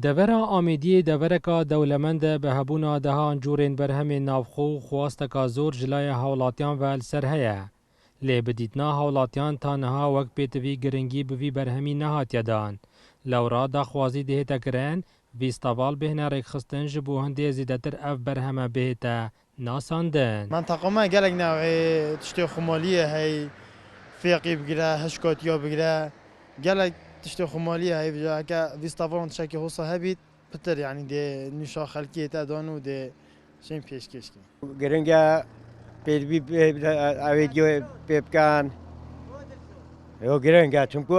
دورا آمیدی دورکا دولمند به هبونا دهان جورین برهم نافخو خواستکا زور جلای حولاتیان و السرهیه. لی بدیتنا حولاتیان تانها وقت پیتوی گرنگی بوی برهمی نهات یدان. لورا دا خوازی دهتا کرن ویستاوال بهنا ریک خستن جبو هنده زیدتر اف برهمه بهتا ناساندن. منطقه ما گلک نوعی تشتی خمالیه هی فیقی بگیره هشکاتیا بگیره گلک تشتی خمالیه هی بجا که ویستاوال تشکی حوصا هبید بتر يعني دي نشا خلقية تادانو دي شين پیش کشکی گرنگا پیروی اویدیو پیپکان یو گرنگا چونکو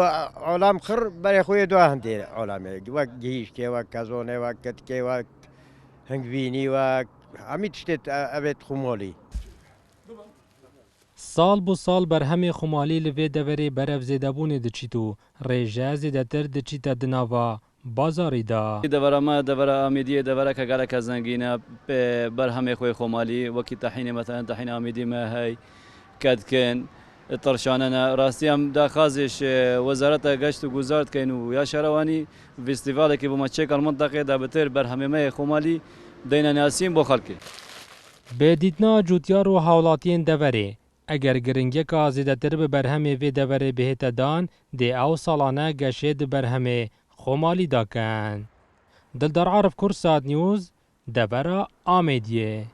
عالم خر برای خوی دو هندی عالمه وقت گیش که وقت کزونه وقت که وقت هنگوینی وقت همی تشتت اوید خمالی سال بو سال برهم خمالی لوی دوری برف زیدابون دچیتو ریجه زیدتر دچیتا دناوا بازاری دا. دورا ما دورا آمیدی دورا که گله کزنگینه برهم خوی خمالی وکی تحین مثلا تحین آمیدی ما هی کد کن ترشاننا راستی هم داخازش وزارت گشت و گزارت کنو یا شروانی فستیوالی که بومچه کل منطقه دا بتر برهم ما خمالی دینا ناسیم بخالکی. به دیدنا جوتیار و حولاتین دوری اگر گرنگی که زیدتر به برهمه وی دوره بهت دان دی او سالانه گشید برهمه خمالی داکن. دلدار عارف کرسات نیوز دورا آمیدیه.